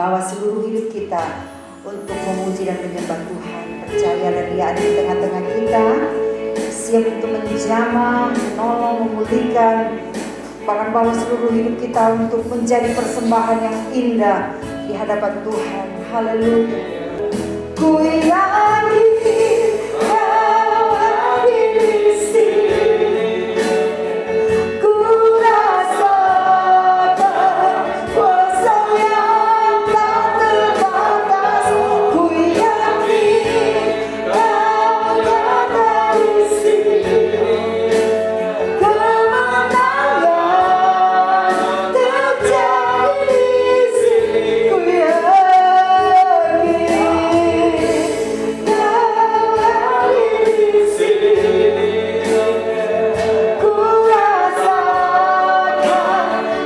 Bawa seluruh hidup kita untuk memuji dan menyembah Tuhan. Percayalah Dia ada di tengah-tengah kita, siap untuk menjamah, menolong, memulihkan. Bahkan bawa seluruh hidup kita untuk menjadi persembahan yang indah di hadapan Tuhan. Haleluya. Ku yakin Kau hadir di sini. Ku rasakan kuasa yang tak terbatas. Ku yakin Kau ada di sini. Kemenangan terjadi di sini. Ku yakin Kau hadir di sini. Ku rasakan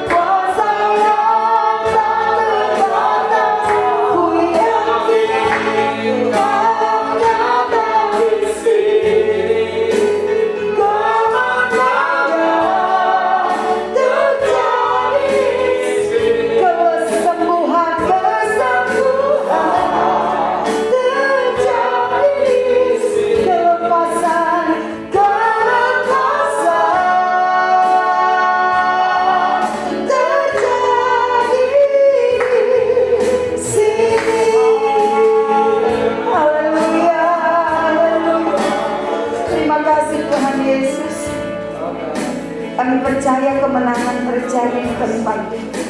kuasa yang tak terbatas. Ku yakin Kau ada di sini. Kemenangan terjadi di sini. Kesembuhan terjadi di sini. Kelepasan terjadi di sini. Haleluya, haleluya. Terima kasih Tuhan Yesus. Kami percaya kemenangan terjadi di tempat ini.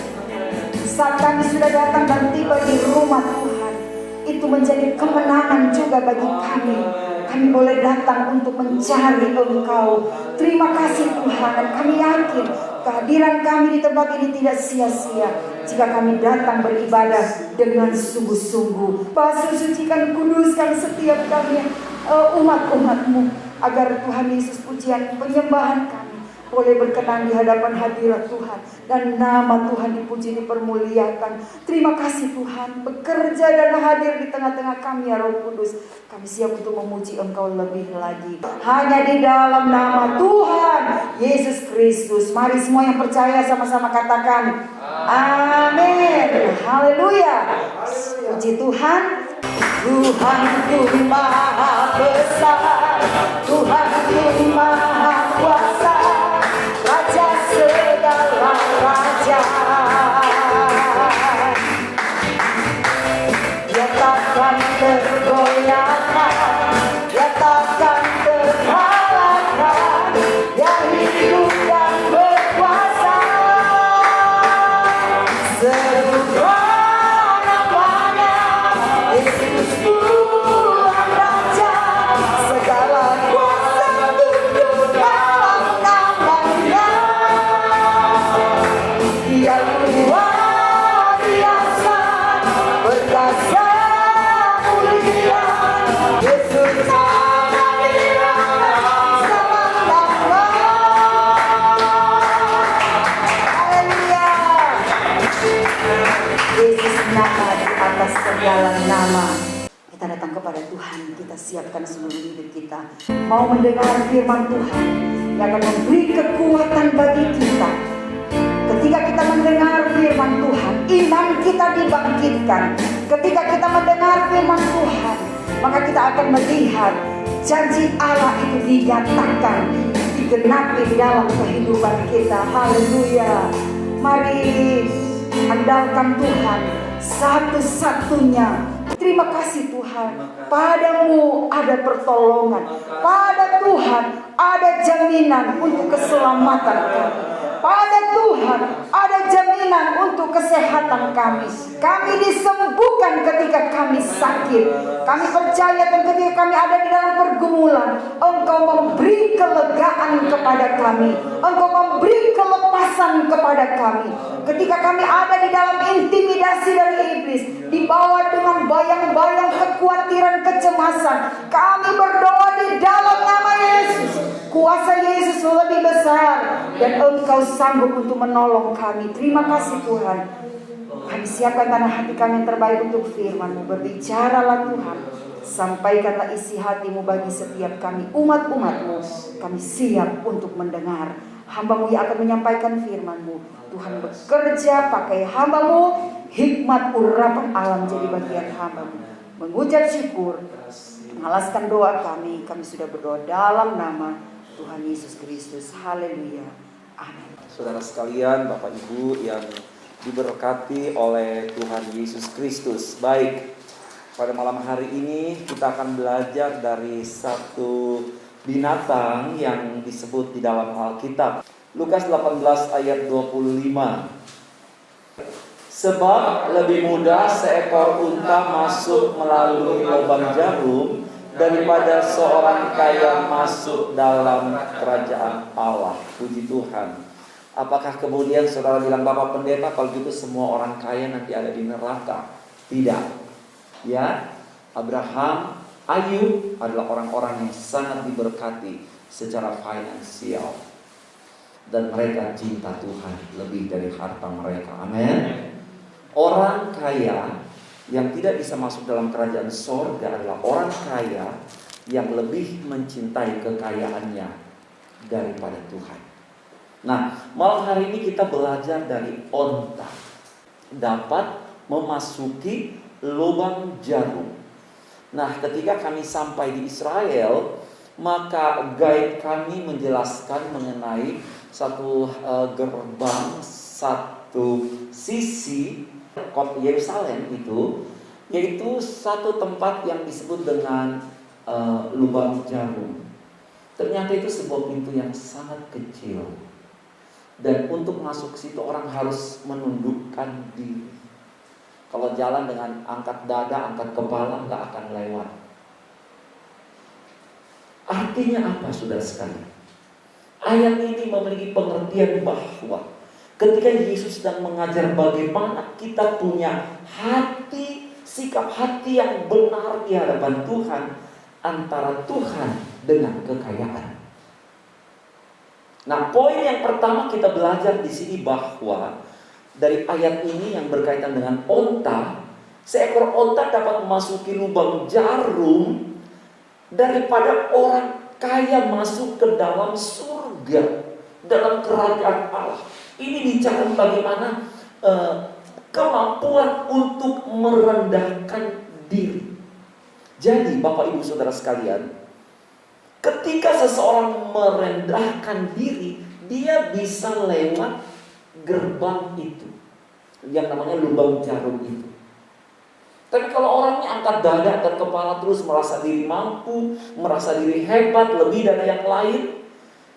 Saat kami sudah datang dan tiba di rumah Tuhan, itu menjadi kemenangan juga bagi kami. Kami boleh datang untuk mencari Engkau. Terima kasih Tuhan, dan kami yakin kehadiran kami di tempat ini tidak sia-sia jika kami datang beribadah dengan sungguh-sungguh. Basuh, sucikan, kuduskan setiap kami, umat-umat-Mu, agar Tuhan Yesus pujian penyembahan kami boleh berkenan di hadapan hadirat Tuhan, dan nama Tuhan dipuji, dipermuliakan. Terima kasih Tuhan, bekerja dan hadir di tengah-tengah kami ya Roh Kudus. Kami siap untuk memuji Engkau lebih lagi, hanya di dalam nama Tuhan Yesus Kristus. Mari semua yang percaya sama-sama katakan amin. Haleluya. Puji Tuhan. Tuhanku maha besar, Tuhanku maha kuasa, Raja segala raja. Dia takkan tergoyahkan, Dia takkan terkalahkan. Dia hidup dan berkuasa. Seluruh namanya Yesus Tuhan Raja, segala kuasa tunduk dalam namanya. Dia luar biasa, perkasa mulia. Yesus Yesus nama di atas segala nama. Kita datang kepada Tuhan, kita siapkan seluruh hidup kita, mau mendengar firman Tuhan yang akan memberi kekuatan bagi kita. Ketika kita mendengar firman Tuhan, iman kita dibangkitkan. Ketika kita mendengar firman Tuhan, maka kita akan melihat janji Allah itu dinyatakan, digenapi di dalam kehidupan kita. Haleluya. Mari andalkan Tuhan satu-satunya. Terima kasih Tuhan, padamu ada pertolongan, pada Tuhan ada jaminan untuk keselamatan kami, pada Tuhan ada jaminan untuk kesehatan kami. Kami disembuhkan ketika kami sakit. Kami percaya dan ketika kami ada di dalam pergumulan, Engkau memberi kelegaan kepada kami, Engkau memberi kelepasan kepada kami. Ketika kami ada di dalam intimidasi dari iblis, dibawa dengan bayang-bayang kekhawatiran, kecemasan, kami berdoa di dalam nama Yesus. Kuasa Yesus lebih besar dan Engkau sanggup untuk menolong kami. Terima kasih Tuhan. Kami siapkan tanah hati kami yang terbaik untuk firman-Mu. Berbicaralah Tuhan, sampaikanlah isi hati-Mu bagi setiap kami, umat-umat-Mu. Kami siap untuk mendengar. Hamba-Mu yang akan menyampaikan firman-Mu. Tuhan bekerja pakai hamba-Mu, hikmat urapan alam jadi bagian hamba-Mu. Mengucap syukur, mengalaskan doa kami sudah berdoa dalam nama Tuhan Yesus Kristus. Haleluya. Amin. Saudara sekalian, Bapak Ibu yang diberkati oleh Tuhan Yesus Kristus. Baik, pada malam hari ini kita akan belajar dari satu binatang yang disebut di dalam Alkitab. Lukas 18 ayat 25. Sebab lebih mudah seekor unta masuk melalui lubang jarum daripada seorang kaya masuk dalam kerajaan Allah. Puji Tuhan. Apakah kemudian saudara bilang, Bapak Pendeta, kalau gitu semua orang kaya nanti ada di neraka? Tidak. Ya, Abraham, Ayub adalah orang-orang yang sangat diberkati secara finansial. Dan mereka cinta Tuhan lebih dari harta mereka. Amin. Orang kaya yang tidak bisa masuk dalam kerajaan sorga adalah orang kaya yang lebih mencintai kekayaannya daripada Tuhan. Nah, malam hari ini kita belajar dari onta dapat memasuki lubang jarum. Nah, ketika kami sampai di Israel, maka guide kami menjelaskan mengenai satu gerbang, satu sisi kota Yerusalem itu, yaitu satu tempat yang disebut dengan lubang jarum. Ternyata itu sebuah pintu yang sangat kecil, dan untuk masuk ke situ orang harus menundukkan diri. Kalau jalan dengan angkat dada, angkat kepala, nggak akan lewat. Artinya apa, saudara sekalian? Ayat ini memiliki pengertian bahwa ketika Yesus sedang mengajar bagaimana kita punya hati, sikap hati yang benar di hadapan Tuhan, antara Tuhan dengan kekayaan. Nah, poin yang pertama kita belajar di sini bahwa dari ayat ini yang berkaitan dengan onta, seekor onta dapat memasuki lubang jarum daripada orang kaya masuk ke dalam surga, dalam kerajaan Allah. Ini bicara bagaimana kemampuan untuk merendahkan diri. Jadi Bapak Ibu Saudara sekalian, ketika seseorang merendahkan diri, dia bisa lewat gerbang itu, yang namanya lubang jarum itu. Tapi kalau orangnya angkat dada, angkat kepala terus, merasa diri mampu, merasa diri hebat, lebih dari yang lain,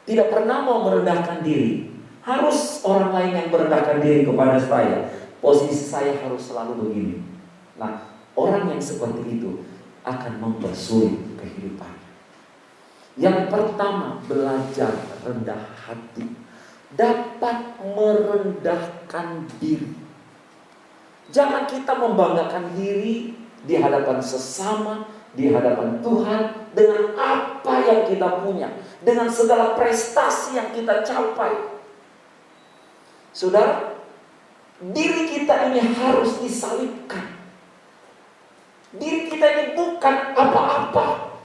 tidak pernah mau merendahkan diri. Harus orang lain yang merendahkan diri kepada saya. Posisi saya harus selalu begini. Nah, orang yang seperti itu akan mempersulit kehidupan. Yang pertama, belajar rendah hati. Dapat merendahkan diri. Jangan kita membanggakan diri di hadapan sesama, di hadapan Tuhan, dengan apa yang kita punya, dengan segala prestasi yang kita capai. Saudara, diri kita ini harus disalibkan. Diri kita ini bukan apa-apa.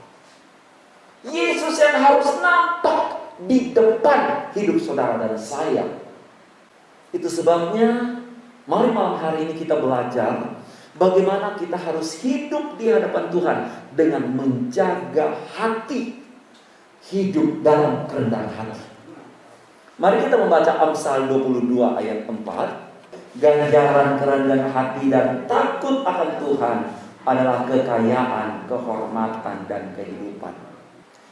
Yesus yang harus nampak di depan hidup saudara dan saya. Itu sebabnya mari malam hari ini kita belajar bagaimana kita harus hidup di hadapan Tuhan dengan menjaga hati, hidup dalam kerendahan hati. Mari kita membaca Amsal 22 ayat 4. Ganjaran kerendahan hati dan takut akan Tuhan adalah kekayaan, kehormatan, dan kehidupan.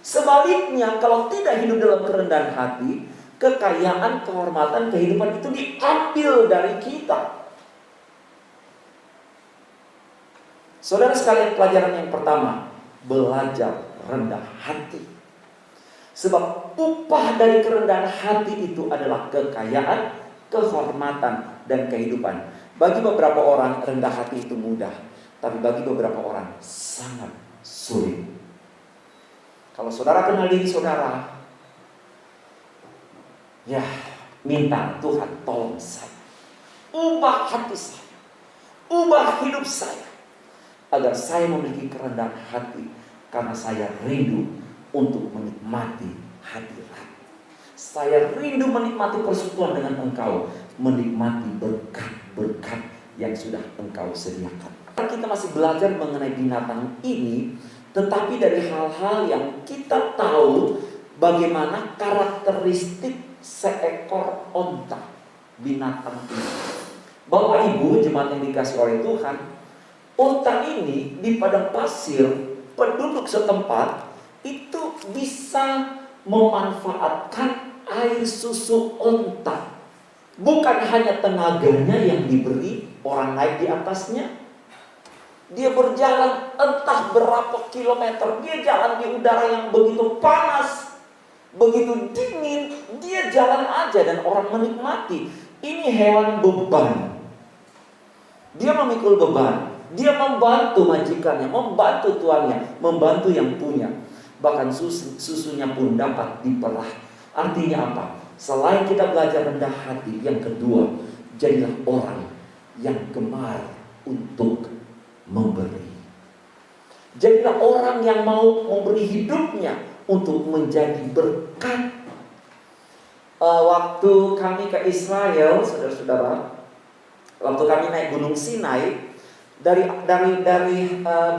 Sebaliknya, kalau tidak hidup dalam kerendahan hati, kekayaan, kehormatan, kehidupan itu diambil dari kita. Saudara sekalian, pelajaran yang pertama, belajar rendah hati. Sebab upah dari kerendahan hati itu adalah kekayaan, kehormatan, dan kehidupan. Bagi beberapa orang rendah hati itu mudah, tapi bagi beberapa orang sangat sulit. Kalau saudara kenal diri saudara, ya minta Tuhan tolong saya, ubah hati saya, ubah hidup saya, agar saya memiliki kerendahan hati, karena saya rindu untuk menikmati hadirat. Saya rindu menikmati persekutuan dengan Engkau, menikmati berkat-berkat yang sudah Engkau sediakan. Kita masih belajar mengenai binatang ini, tetapi dari hal-hal yang kita tahu bagaimana karakteristik seekor onta, binatang ini. Bapak Ibu jemaat yang dikasih oleh Tuhan, onta ini di padang pasir, penduduk setempat itu bisa memanfaatkan air susu onta. Bukan hanya tenaganya yang diberi, orang naik di atasnya. Dia berjalan entah berapa kilometer, dia jalan di udara yang begitu panas, begitu dingin, dia jalan aja dan orang menikmati. Ini hewan beban. Dia memikul beban, dia membantu majikannya, membantu tuannya, membantu yang punya. Bahkan susunya pun dapat diperah. Artinya apa? Selain kita belajar rendah hati, yang kedua, jadilah orang yang gemar untuk memberi. Jadilah orang yang mau memberi hidupnya untuk menjadi berkat. Waktu kami ke Israel, saudara-saudara, waktu kami naik Gunung Sinai, dari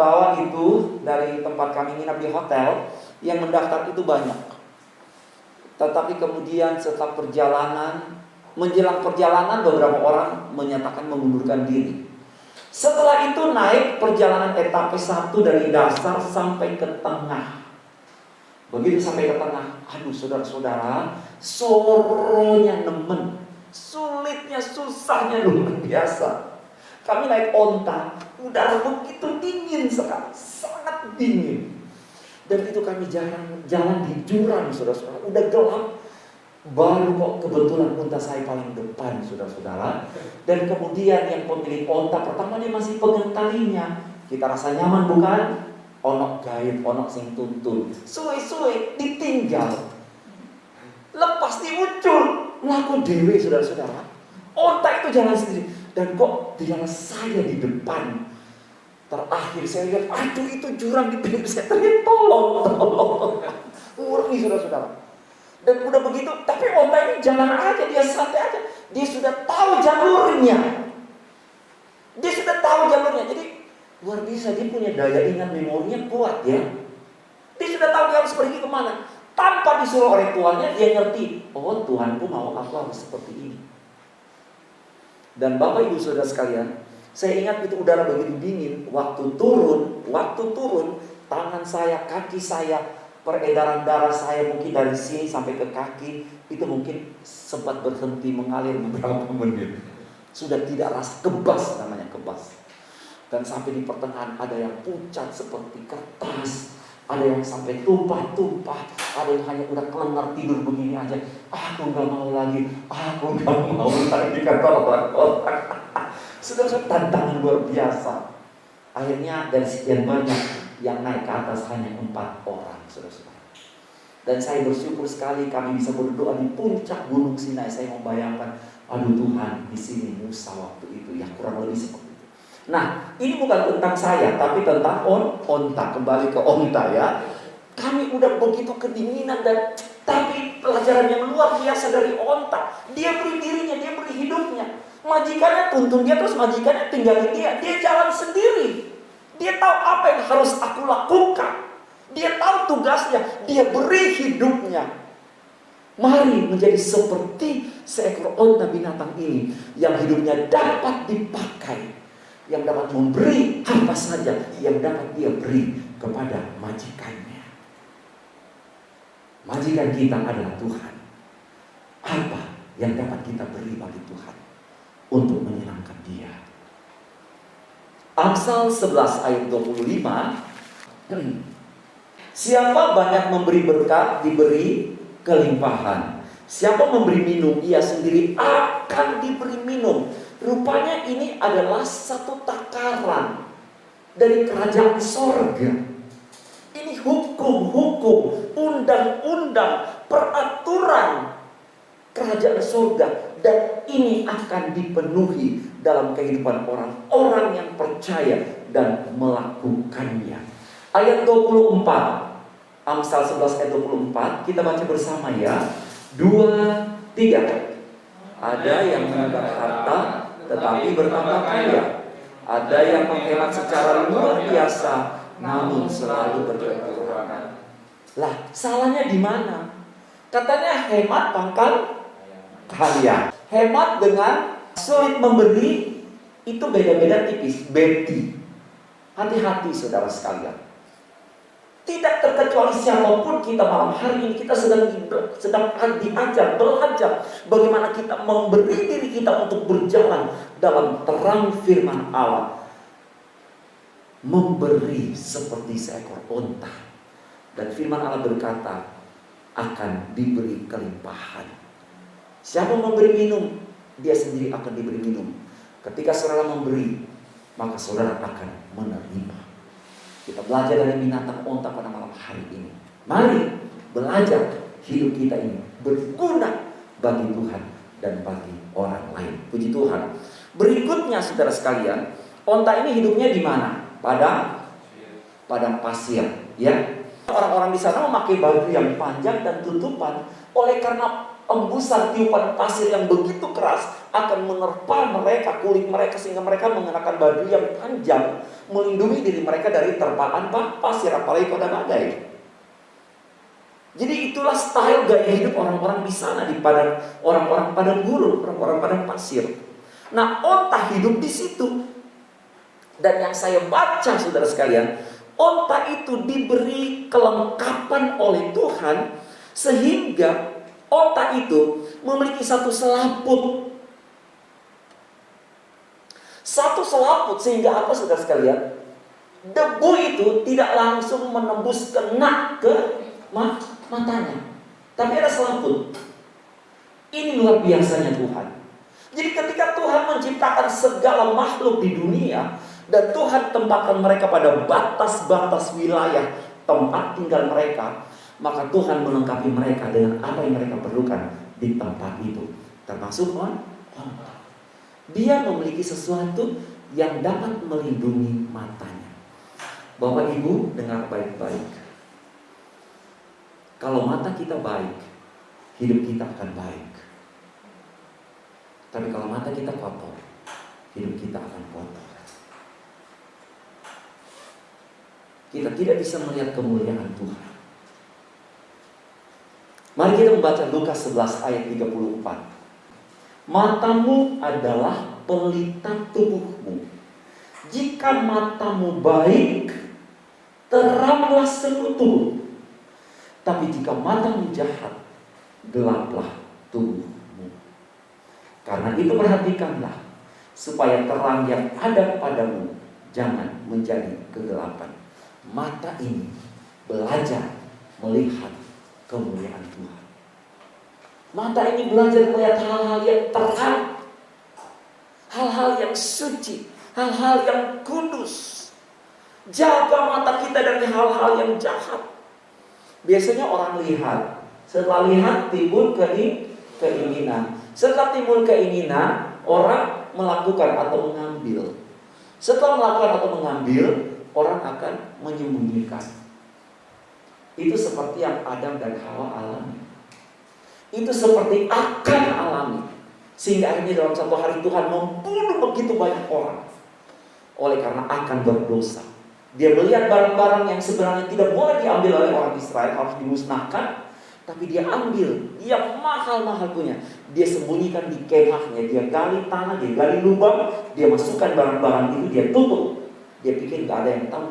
bawah itu, dari tempat kami nginap di hotel, yang mendaftar itu banyak. Tetapi kemudian setelah menjelang perjalanan beberapa orang menyatakan mengundurkan diri. Setelah itu naik perjalanan etape 1 dari dasar sampai ke tengah. Begitu sampai ke tengah, aduh saudara-saudara, soronya nemen, sulitnya, susahnya luar biasa. Kami naik onta, udara begitu dingin sekali, sangat dingin. Dan itu kami jalan di jurang, saudara-saudara, udah gelap. Baru kok kebetulan onta saya paling depan, saudara-saudara. Dan kemudian yang pemilik onta pertama dia masih pegang talinya. Kita rasa nyaman bukan? Onok gaib, onok sing tuntun. Suwe-suwe ditinggal. Lepas diucul, laku dewe, saudara-saudara. Onta itu jalan sendiri. Dan kok jalan saya di depan. Terakhir saya lihat, aduh itu jurang di pinggir saya. Ternyata tolong. Ngeri, saudara-saudara. Dan udah begitu, tapi onta ini jalan aja, dia santai aja. Dia sudah tahu jalurnya. Jadi luar biasa, dia punya daya ingat, memorinya kuat ya. Dia sudah tahu dia harus pergi kemana. Tanpa disuruh oleh tuannya, dia ngerti. Oh, Tuhanku mau aku harus seperti ini. Dan Bapak Ibu Saudara sekalian, saya ingat itu udara begitu dingin. Waktu turun, tangan saya, kaki saya, peredaran darah saya mungkin dari sini sampai ke kaki itu mungkin sempat berhenti mengalir beberapa menit. Sudah tidak rasa, kebas namanya, kebas. Dan sampai di pertengahan ada yang pucat seperti kertas, ada yang sampai tumpah-tumpah, ada yang hanya udah kelengar tidur begini aja. Aku nggak mau lagi, kata orang-orang. Sudah tantangan luar biasa. Akhirnya dari sekian banyak yang naik ke atas hanya 4 orang, saudara-saudara. Dan saya bersyukur sekali kami bisa berdoa di puncak Gunung Sinai. Saya membayangkan, aduh Tuhan, di sini Musa waktu itu, ya kurang lebih seperti itu. Nah, ini bukan tentang saya, tapi tentang onta. Kembali ke onta ya. Kami udah begitu kedinginan tapi pelajaran yang luar biasa dari onta. Dia beri dirinya, dia beri hidupnya. Majikannya tuntun dia, terus majikannya tinggalin dia. Dia jalan sendiri. Dia tahu apa yang harus aku lakukan. Dia tahu tugasnya. Dia beri hidupnya. Mari menjadi seperti seekor onta binatang ini, yang hidupnya dapat dipakai, yang dapat memberi apa saja yang dapat dia beri kepada majikannya. Majikan kita adalah Tuhan. Apa yang dapat kita beri bagi Tuhan untuk menyenangkan Dia? Amsal 11 ayat 25. Siapa banyak memberi berkat, diberi kelimpahan. Siapa memberi minum, ia sendiri akan diberi minum. Rupanya ini adalah satu takaran dari kerajaan sorga. Ini hukum-hukum, undang-undang, peraturan kerajaan sorga. Dan ini akan dipenuhi dalam kehidupan orang-orang yang percaya dan melakukannya. Ayat 24, Amsal 11 ayat 24, kita baca bersama ya. 2, 3. Ada yang menambah harta tetapi bertambah kaya. Ada yang menghemat secara luar biasa namun selalu berkekurangan. Lah, salahnya di mana? Katanya hemat pangkal kaya. Hemat dengan sulit memberi itu beda-beda tipis. Beti. Hati-hati saudara sekalian. Tidak terkecuali siapapun kita malam hari ini, kita sedang diajar, belajar bagaimana kita memberi diri kita untuk berjalan dalam terang firman Allah. Memberi seperti seekor unta. Dan firman Allah berkata, akan diberi kelimpahan. Siapa memberi minum, dia sendiri akan diberi minum. Ketika saudara memberi, maka saudara akan menerima. Kita belajar dari binatang unta pada malam hari ini. Mari belajar hidup kita ini berguna bagi Tuhan dan bagi orang lain. Puji Tuhan. Berikutnya saudara sekalian, unta ini hidupnya di mana? Padang pasir, ya. Orang-orang di sana memakai baju yang panjang dan tutupan. Oleh karena embusan tiupan pasir yang begitu keras akan menerpa mereka, kulit mereka, sehingga mereka mengenakan baju yang panjang melindungi diri mereka dari terpaan pasir, apalagi pada badai. Jadi itulah style gaya hidup orang-orang di sana, di padang, orang-orang padang gurun, orang-orang padang pasir. Nah, onta hidup di situ. Dan yang saya baca saudara sekalian, onta itu diberi kelengkapan oleh Tuhan sehingga onta itu memiliki satu selaput. Satu selaput sehingga apa saudara sekalian? Debu itu tidak langsung menembus kena ke matanya. Tapi ada selaput. Ini luar biasanya Tuhan. Jadi ketika Tuhan menciptakan segala makhluk di dunia dan Tuhan tempatkan mereka pada batas-batas wilayah tempat tinggal mereka, maka Tuhan melengkapi mereka dengan apa yang mereka perlukan di tempat itu. Termasuk onta. Dia memiliki sesuatu yang dapat melindungi matanya. Bapak Ibu dengar baik-baik. Kalau mata kita baik, hidup kita akan baik. Tapi kalau mata kita kotor, hidup kita akan kotor. Kita tidak bisa melihat kemuliaan Tuhan. Mari kita membaca Lukas 11 ayat 34. Matamu adalah pelita tubuhmu. Jika matamu baik, teranglah seluruh tubuh. Tapi jika matamu jahat, gelaplah tubuhmu. Karena itu perhatikanlah, supaya terang yang ada padamu jangan menjadi kegelapan. Mata ini belajar melihat kemuliaan Tuhan. Mata ini belajar melihat hal-hal yang terang, hal-hal yang suci, hal-hal yang kudus. Jaga mata kita dari hal-hal yang jahat. Biasanya orang lihat, setelah lihat timbul keinginan. Setelah timbul keinginan, orang melakukan atau mengambil. Setelah melakukan atau mengambil, orang akan menyembunyikan. Itu seperti yang Adam dan Hawa alami. Itu seperti akan alami. Sehingga akhirnya dalam satu hari Tuhan membunuh begitu banyak orang. Oleh karena akan berdosa. Dia melihat barang-barang yang sebenarnya tidak boleh diambil oleh orang Israel, harus dimusnahkan. Tapi dia ambil, dia mahal-mahal punya. Dia sembunyikan di kemahnya. Dia gali tanah, dia gali lubang, dia masukkan barang-barang itu, dia tutup. Dia pikir gak ada yang tahu.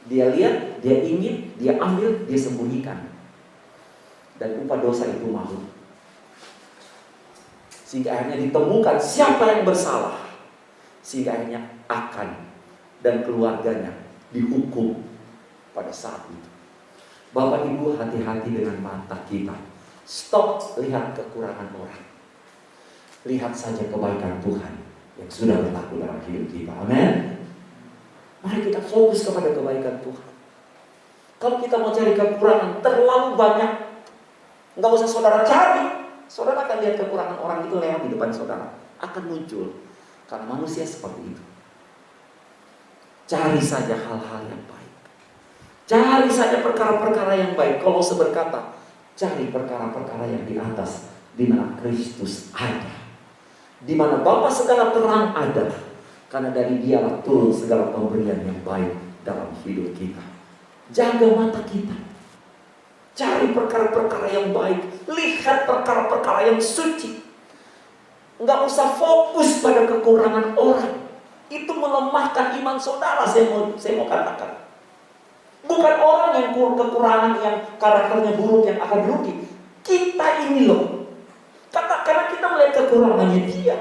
Dia lihat, dia ingin, dia ambil, dia sembunyikan. Dan upah dosa itu malu. Sehingga akhirnya ditemukan siapa yang bersalah. Sehingga akhirnya akan dan keluarganya dihukum pada saat itu. Bapak Ibu, hati-hati dengan mata kita. Stop lihat kekurangan orang. Lihat saja kebaikan Tuhan yang sudah berlaku dalam hidup kita. Amin. Mari kita fokus kepada kebaikan Tuhan. Kalau kita mau cari kekurangan terlalu banyak, nggak usah saudara cari. Saudara akan lihat kekurangan orang itu lewat di depan saudara. Akan muncul. Karena manusia seperti itu. Cari saja hal-hal yang baik. Cari saja perkara-perkara yang baik. Kalau berkata, Cari perkara-perkara yang di atas, di mana Kristus ada, di mana Bapa segala terang ada, karena dari Dialah turun segala pemberian yang baik dalam hidup kita. Jaga mata kita, cari perkara-perkara yang baik, lihat perkara-perkara yang suci. Nggak usah fokus pada kekurangan orang. Itu melemahkan iman saudara. Saya mau katakan, bukan orang yang kekurangan, yang karakternya buruk yang akan rugi. Kita ini loh, karena kita melihat kekurangannya dia,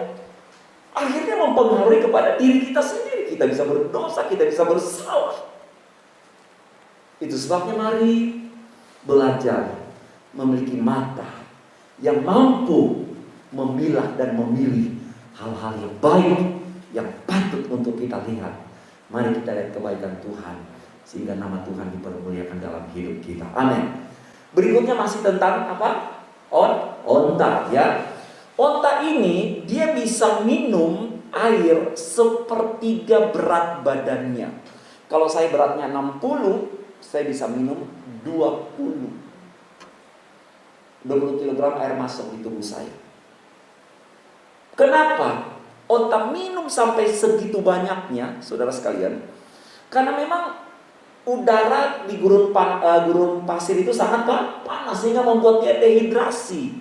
akhirnya mempengaruhi kepada diri kita sendiri. Kita bisa berdosa, kita bisa bersalah. Itu sebabnya mari belajar memiliki mata yang mampu memilah dan memilih hal-hal yang baik, yang patut untuk kita lihat. Mari kita lihat kebaikan Tuhan, sehingga nama Tuhan dipermuliakan dalam hidup kita. Amin. Berikutnya masih tentang apa? Onta, ya. Onta ini dia bisa minum air sepertiga berat badannya. Kalau saya beratnya 60, saya bisa minum 20 kg air masuk di tubuh saya. Kenapa onta minum sampai segitu banyaknya, saudara sekalian? Karena memang udara di gurun pasir itu sangat panas, sehingga membuat dia dehidrasi.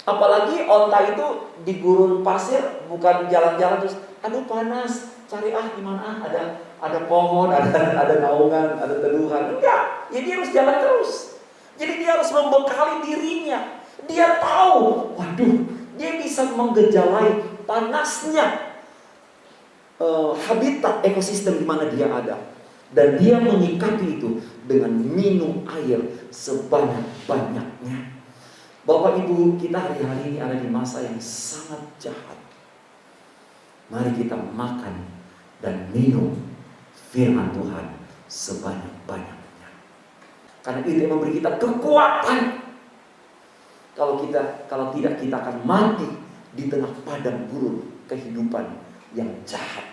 Apalagi onta itu di gurun pasir, bukan jalan-jalan terus, aduh panas, cari di mana ada pohon, ada naungan, ada teduhan. Enggak, ya dia harus jalan terus. Jadi dia harus membekali dirinya. Dia tahu, waduh, dia bisa menggejalai panasnya habitat ekosistem di mana dia ada. Dan dia menyikapi itu dengan minum air sebanyak-banyaknya. Bapak Ibu, kita hari-hari ini ada di masa yang sangat jahat. Mari kita makan dan minum firman Tuhan sebanyak-banyaknya. Karena itu yang memberi kita kekuatan. Kalau tidak kita akan mati di tengah padang gurun kehidupan yang jahat,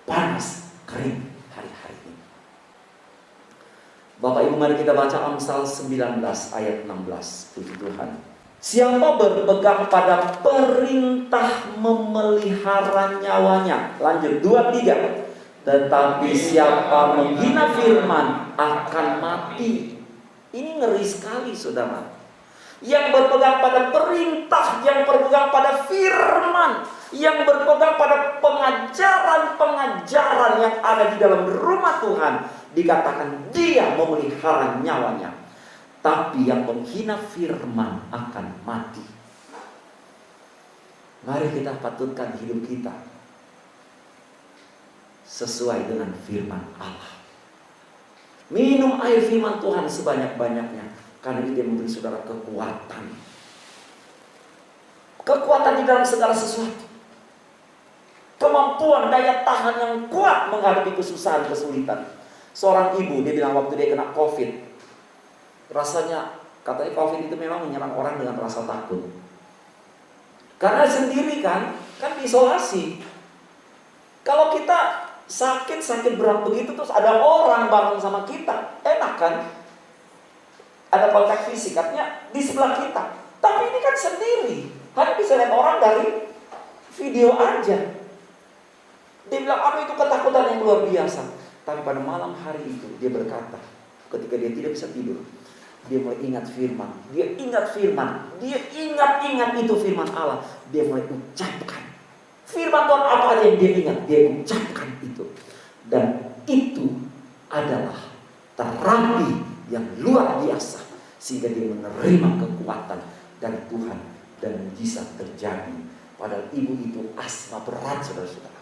panas, kering hari-hari ini. Bapak Ibu, mari kita baca Amsal 19 ayat 16. Puji Tuhan. Siapa berpegang pada perintah memelihara nyawanya. Lanjut 2-3. Tetapi siapa menghina firman akan mati. Ini ngeri sekali, saudara. Yang berpegang pada perintah, yang berpegang pada firman, yang berpegang pada pengajaran-pengajaran yang ada di dalam rumah Tuhan, dikatakan dia memelihara nyawanya. Tapi yang menghina firman akan mati. Mari kita patutkan hidup kita sesuai dengan firman Allah. Minum air firman Tuhan sebanyak-banyaknya, karena itu dia memberi saudara kekuatan. Kekuatan di dalam segala sesuatu. Kemampuan, daya tahan yang kuat menghadapi kesusahan, kesulitan. Seorang ibu, dia bilang waktu dia kena COVID, rasanya, katanya COVID itu memang menyerang orang dengan rasa takut. Karena sendiri kan diisolasi. Kalau kita sakit berat begitu, terus ada orang bareng sama kita, enak kan? Ada kontak fisik, artinya di sebelah kita. Tapi ini kan sendiri, hanya bisa lihat orang dari video aja. Dia bilang, apa itu ketakutan yang luar biasa. Tapi pada malam hari itu, dia berkata, ketika dia tidak bisa tidur, dia mulai ingat firman. Dia ingat firman. Dia ingat itu firman Allah. Dia mulai ucapkan firman Tuhan apa aja yang dia ingat, dia ucapkan itu. Dan itu adalah terapi yang luar biasa, sehingga dia menerima kekuatan dari Tuhan dan mujizat terjadi. Padahal ibu itu asma berat, saudara-saudara.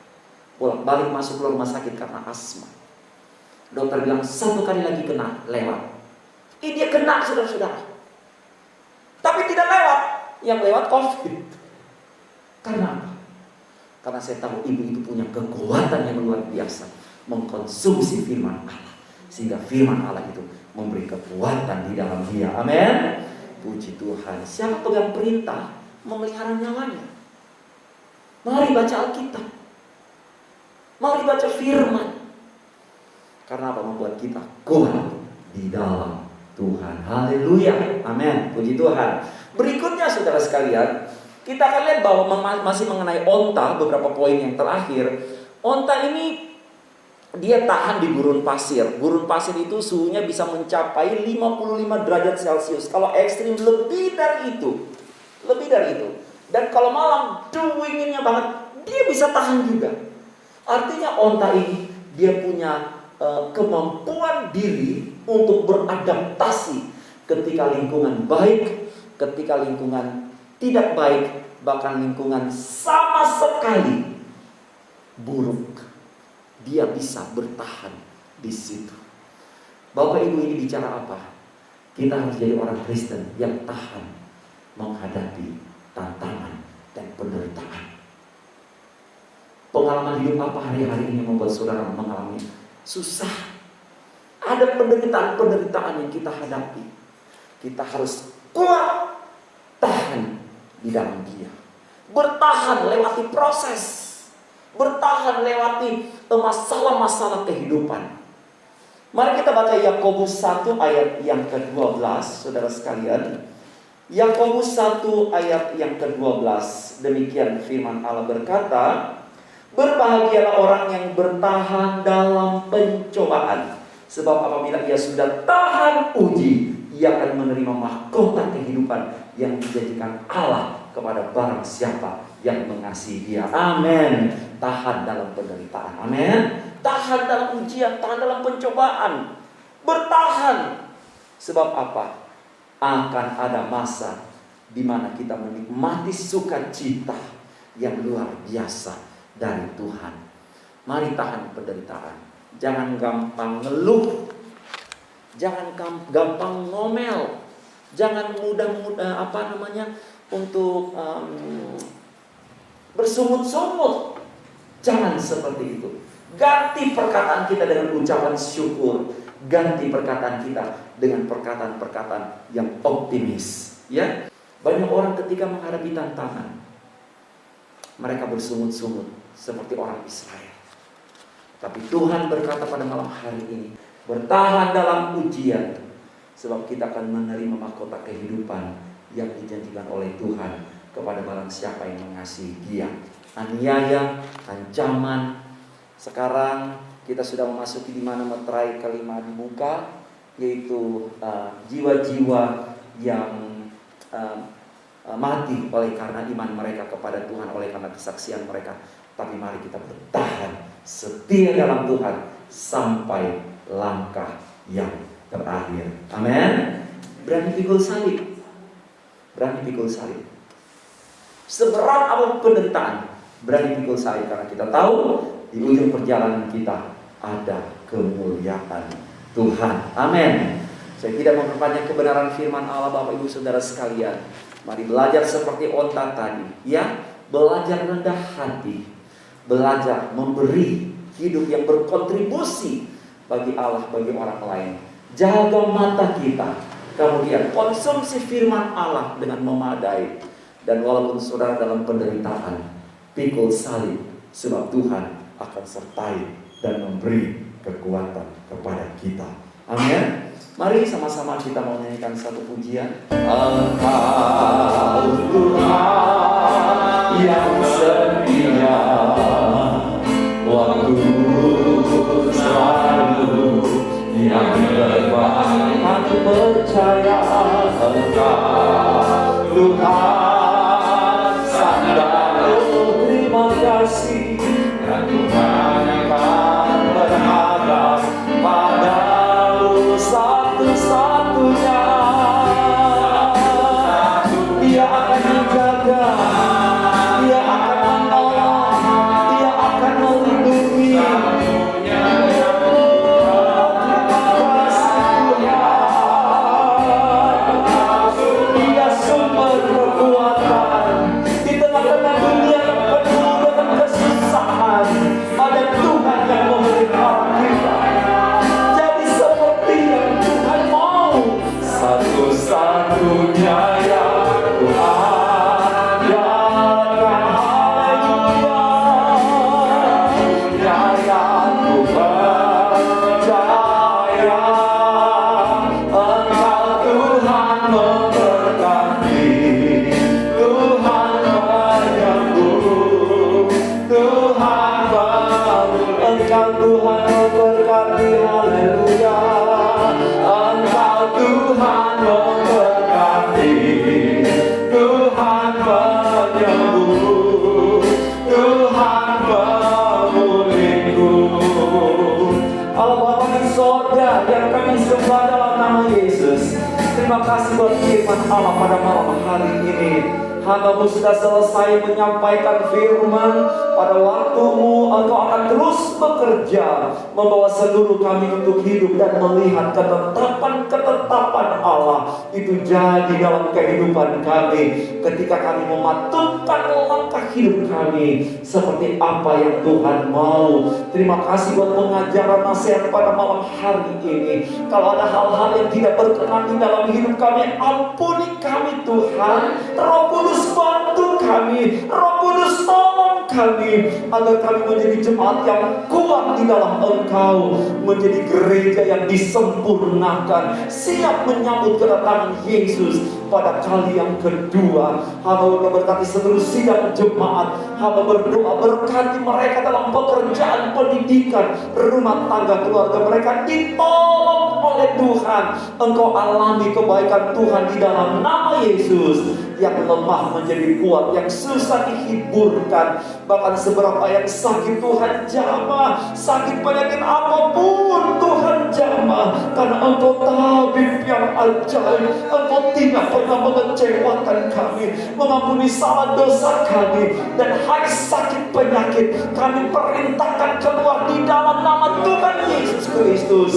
Bolak-balik masuk ke rumah sakit karena asma. Dokter bilang 1 kali lagi kena, lewat. Dia kena, saudara-saudara. Tapi tidak lewat. Yang lewat COVID. Karena apa? Karena saya tahu ibu itu punya kekuatan yang luar biasa mengkonsumsi firman Allah, sehingga firman Allah itu memberi kekuatan di dalam dia. Amin. Puji Tuhan. Siapa pegang perintah memelihara nyawanya? Mari baca Alkitab. Mari baca firman. Karena apa? Membuat kita kuat di dalam Tuhan. Haleluya. Amin. Puji Tuhan. Berikutnya saudara sekalian, kita akan lihat bahwa masih mengenai onta, beberapa poin yang terakhir. Onta ini dia tahan di gurun pasir. Gurun pasir itu suhunya bisa mencapai 55 derajat Celcius. Kalau ekstrim lebih dari itu. Lebih dari itu. Dan kalau malam dinginnya banget, dia bisa tahan juga. Artinya onta ini dia punya kemampuan diri untuk beradaptasi ketika lingkungan baik, ketika lingkungan tidak baik, bahkan lingkungan sama sekali buruk. Dia bisa bertahan di situ. Bapak Ibu, ini bicara apa? Kita harus jadi orang Kristen yang tahan menghadapi tantangan dan penderitaan. Pengalaman hidup apa hari-hari ini membuat saudara mengalami susah? Ada penderitaan-penderitaan yang kita hadapi. Kita harus kuat, tahan di dalam Dia. Bertahan lewati proses. Bertahan lewati masalah-masalah kehidupan. Mari kita baca Yakobus 1 ayat yang ke-12, saudara sekalian. Yakobus 1 ayat yang ke-12. Demikian firman Allah berkata, berbahagialah orang yang bertahan dalam pencobaan, sebab apabila ia sudah tahan uji, ia akan menerima mahkota kehidupan yang dijanjikan Allah kepada barang siapa yang mengasihi Dia. Amin. Tahan dalam penderitaan. Amin. Tahan dalam ujian, tahan dalam pencobaan. Bertahan. Sebab apa? Akan ada masa di mana kita menikmati sukacita yang luar biasa dari Tuhan. Mari tahan penderitaan. Jangan gampang ngeluh. Jangan gampang ngomel. Jangan mudah untuk bersungut-sungut. Jangan seperti itu. Ganti perkataan kita dengan ucapan syukur. Ganti perkataan kita dengan perkataan-perkataan yang optimis. Ya, banyak orang ketika menghadapi tantangan, mereka bersungut-sungut seperti orang Israel. Tapi Tuhan berkata pada malam hari ini, bertahan dalam ujian, sebab kita akan menerima mahkota kehidupan yang dijanjikan oleh Tuhan kepada barang siapa yang mengasihi Dia. Aniaya, ancaman. Sekarang kita sudah memasuki di mana meterai kelima dibuka, yaitu jiwa-jiwa yang mati oleh karena iman mereka kepada Tuhan, oleh karena kesaksian mereka. Tapi mari kita bertahan setia dalam Tuhan sampai langkah yang terakhir. Amin. Berani pikul salib. Berani pikul salib. Seberat apapun penderitaan, berani pikul salib, karena kita tahu di ujung perjalanan kita ada kemuliaan Tuhan. Amin. Saya tidak memperpanjang kebenaran firman Allah, Bapak Ibu Saudara sekalian. Mari belajar seperti onta tadi, ya, belajar rendah hati, belajar memberi hidup yang berkontribusi bagi Allah, bagi orang lain. Jaga mata kita, kemudian konsumsi firman Allah dengan memadai. Dan walaupun saudara dalam penderitaan, pikul salib, sebab Tuhan akan sertai dan memberi kekuatan kepada kita. Amin. Mari sama-sama kita mau nyanyikan satu pujian. Engkau Tuhan yang setia, waktu selalu yang terbaik. Aku percaya Engkau Tuhan, sandal terima kasih, dan Tuhan akan berharap padamu satu-satunya. Dia akan menjaga, Dia akan menolong, Dia akan melindungi. Dia sumber kekuatan. yang Tuhan memberkati. Haleluya. Engkau Tuhan memberkati, Tuhan penyembuh, Tuhan pemulihku. Allah Bapa di sorga yang kami sembah dalam nama Yesus, terima kasih buat firman Allah pada malam hari ini. Hamba-Mu sudah selesai menyampaikan firman. Pada waktu-Mu Engkau akan terus bekerja, membawa seluruh kami untuk hidup dan melihat ketetapan Allah itu jadi dalam kehidupan kami, ketika kami mematupkan langkah hidup kami seperti apa yang Tuhan mau. Terima kasih buat pengajaran nasihat pada malam hari ini. Kalau ada hal-hal yang tidak berkenan di dalam hidup kami, ampuni kami Tuhan. Roh Kudus bantu kami, Roh Kudus tolong kami, agar kami menjadi jemaat yang kuat di dalam Engkau, menjadi gereja yang disempurnakan, siap menyambut kedatangan Yesus pada kali yang kedua. Hamba berkati seluruh sidang jemaat. Hamba berdoa berkati mereka dalam pekerjaan, pendidikan, rumah tangga, keluarga mereka ditolong oleh Tuhan. Engkau alami kebaikan Tuhan di dalam nama Yesus. Yang lemah menjadi kuat, yang susah dihiburkan, bahkan seberapa yang sakit Tuhan jamah, sakit penyakit apapun Tuhan jamah, karena Engkau tabib yang ajaib. Engkau tidak pernah mengecewakan kami, mengampuni salah dosa kami, dan hai sakit penyakit kami perintahkan keluar di dalam nama Tuhan Yesus Kristus.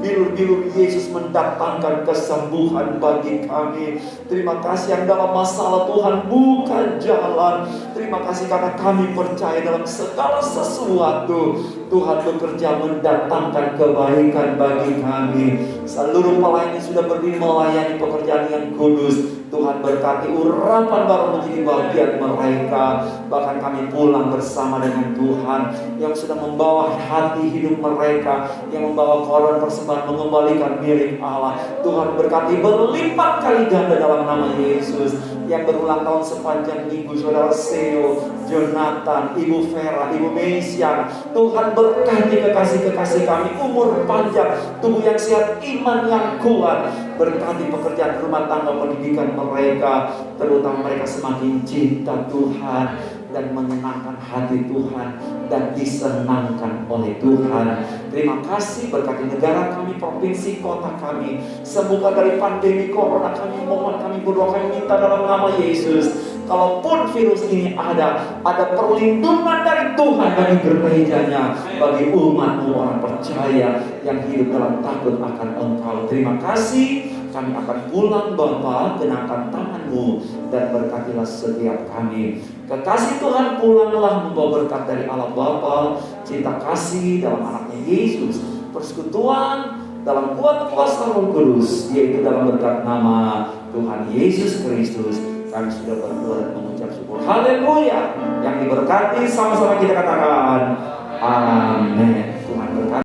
Bilur-bilur Yesus mendatangkan kesembuhan bagi kami. Terima kasih yang dalam masalah Tuhan buka jalan. Terima kasih karena kami percaya dalam segala sesuatu Tuhan bekerja mendatangkan kebaikan bagi kami. Seluruh pelayan yang sudah berdiri melayani pekerjaan yang kudus, Tuhan berkati urapan baru menjadi bagian mereka. Bahkan kami pulang bersama dengan Tuhan yang sudah membawa hati hidup mereka, yang membawa korban persembahan mengembalikan milik Allah. Tuhan berkati berlipat kali ganda dalam nama Yesus. Yang berulang tahun sepanjang minggu, Saudara Seo, Jonathan, Ibu Vera, Ibu Mesian, Tuhan berkati kekasih-kekasih kami, umur panjang, tubuh yang sehat, iman yang kuat. Berkati pekerjaan rumah tangga, pendidikan mereka, terutama mereka semakin cinta Tuhan dan menyenangkan hati Tuhan dan disenangkan oleh Tuhan. Terima kasih, berkati negara kami, provinsi, kota kami, sembuhkan dari pandemi corona. Kami mohon, kami berdoa, kami minta dalam nama Yesus. Kalaupun virus ini ada perlindungan dari Tuhan bagi gerejanya, bagi umat-Mu orang percaya yang hidup dalam takut akan Engkau. Terima kasih. Kami akan pulang Bapa, kenakan tangan-Mu dan berkatilah setiap kami. Kekasih Tuhan, pulanglah membawa berkat dari Allah Bapa, cinta kasih dalam anaknya Yesus, persekutuan dalam kuat kuasa Roh Kudus, yaitu dalam berkat nama Tuhan Yesus Kristus. Kami sudah berdoa dan mengucap syukur. Haleluya. Yang diberkati sama-sama kita katakan amin. Tuhan berkati.